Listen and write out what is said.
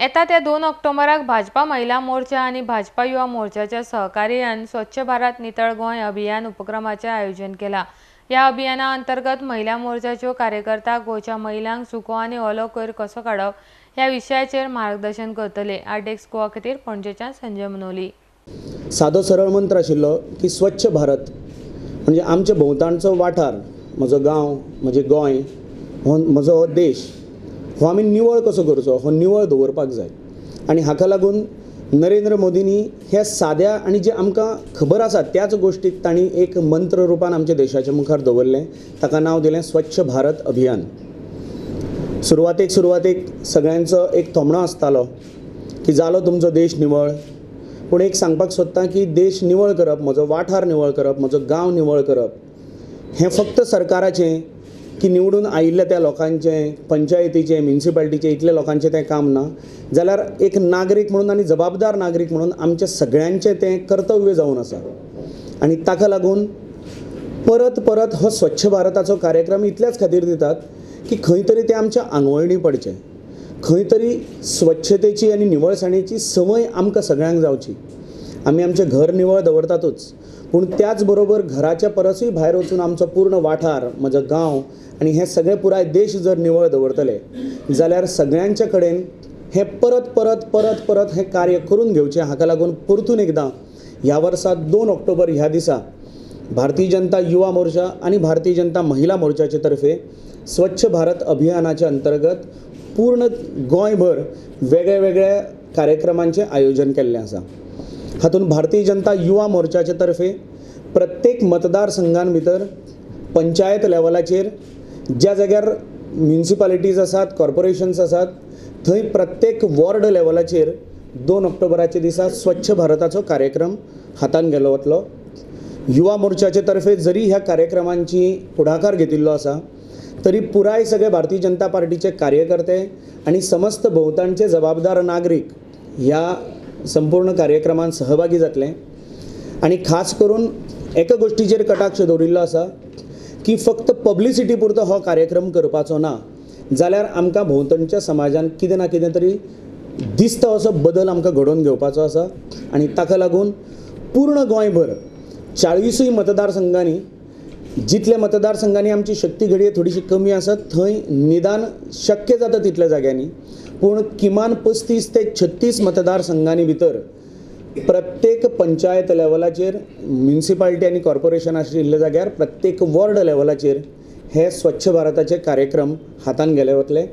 येता त्या 2 ऑक्टोबराक भाजपा महिला मोर्चा आणि भाजपा युवा मोर्चाच्या सहकार्यान स्वच्छ भारत नितळ गोंय अभियान उपक्रमाचे आयोजन केला। या अभियाना अंतर्गत महिला मोर्चाच्यो कार्यकर्ता गोंयच्या महिलांक सुको आणि ओलो कोयर कसो काडप या विशयाचेर मार्गदर्शन करतले। आरडेक्स गोवा खातीर पणजेच्यान संजय मनोली। सादो सरळ मंत्र आशिल्लो की स्वच्छ भारत म्हणजे आमचे भोवताणचो वाठार, म्हजो गांव, म्हजे गोंय, म्हजो देश हो आमी निवळ कसो करचो, हो निवळ दवरपाक जाय। आणि हाका लागून नरेंद्र मोदींनी ह्या साद्या आणि जे आमकां खबर आसा त्याच गोष्टीक तांणी एक मंत्र रुपान आमच्या देशाच्या मुखार दवरलें, ताका नांव दिलें स्वच्छ भारत अभियान। सुरवातेक सगळ्यांचो एक थोमणो आसतालो की जालो तुमचो देश निवळ, पूण एक सांगपाक सोदतां की देश निवळ करप, म्हजो वाठार निवळ करप, म्हजो गांव निवळ करप हें फक्त सरकाराचें की निवडून आयिल्ल्या त्या लोकांचें, पंचायतीचें, म्युनिसिपालिटीचें इतल्या लोकांचें तें काम ना, जाल्यार एक नागरीक म्हणून आनी जबाबदार नागरीक म्हणून आमच्या सगळ्यांचें तें कर्तव्य जावन आसा। आनी ताका लागून परत परत हो स्वच्छ भारताचो कार्यक्रम इतल्याच खातीर दितात की खंय तरी तें आमच्या आंगवळणी पडचें, खंय तरी स्वच्छतेची आनी निवळसाणेची संवय आमकां सगळ्यांक जावची। आमी आमचें घर निवळ दवरतातूच, पूण त्याच बरोबर घराच्या परसूय भायर वचून आमचो पूर्ण वाठार, म्हजो गांव आनी हे सगळे पुराय देश जर निवळ दवरतले जाल्यार सगळ्यांच्या कडेन हे परत हे कार्य करून घेवचें। हाका लागून परतून एकदां ह्या वर्सा 2 ऑक्टोबर ह्या दिसा भारतीय जनता युवा मोर्चा आणि भारतीय जनता महिला मोर्चाचे तर्फे स्वच्छ भारत अभियानाच्या अंतर्गत पूर्ण गोंयभर वेगळ्या कार्यक्रमांचे आयोजन केल्लें आसा। हातून भारतीय जनता युवा मोर्चाचे तर्फे प्रत्येक मतदारसंघां भितर पंचायत लेवलाचेर ज्या जाग्यार म्युनिसिपालिटीज आसात, कॉर्पोरेशन्स आसात, थंय प्रत्येक वॉर्ड लेवलाचेर 2 ऑक्टोबराच्या दिसा स्वच्छ भारताचो कार्यक्रम हातान गेलो वतलो। युवा मोर्चाचे तर्फे जरी ह्या कार्यक्रमांची पुढाकार घेतिल्लो आसा तरी पुराय सगळे भारतीय जनता पार्टीचे कार्यकर्ते आणि समस्त भोवताणचे जबाबदार नागरीक ह्या संपूर्ण कार्यक्रमांत सहभागी जातले। आणि खास करून एका गोष्टीचेर कटाक्ष दवरिल्लो आसा की फक्त पब्लिसिटी पुरतो हो कार्यक्रम करपाचो ना, जाल्यार आमकां भोवतणच्या समाजान कितें ना कितें तरी दिसता असो बदल आमकां घडोवन घेवपाचो आसा। आणि ताका लागून पूर्ण गोंयभर 40 मतदारसंघांनी, जितल्या मतदारसंघांनी आमची शक्ती घडये थोडीशी कमी आसा थंय निदान शक्य जाता तितल्या जाग्यांनी, पूण किमान 35 ते 36 मतदारसंघांनी भितर प्रत्येक पंचायत लेवलाचेर, म्युनिसिपालिटी आनी कॉर्पोरेशन आशिल्ल्या जाग्यार प्रत्येक वॉर्ड लेवलाचेर हे स्वच्छ भारताचे कार्यक्रम हातान गेले वतले।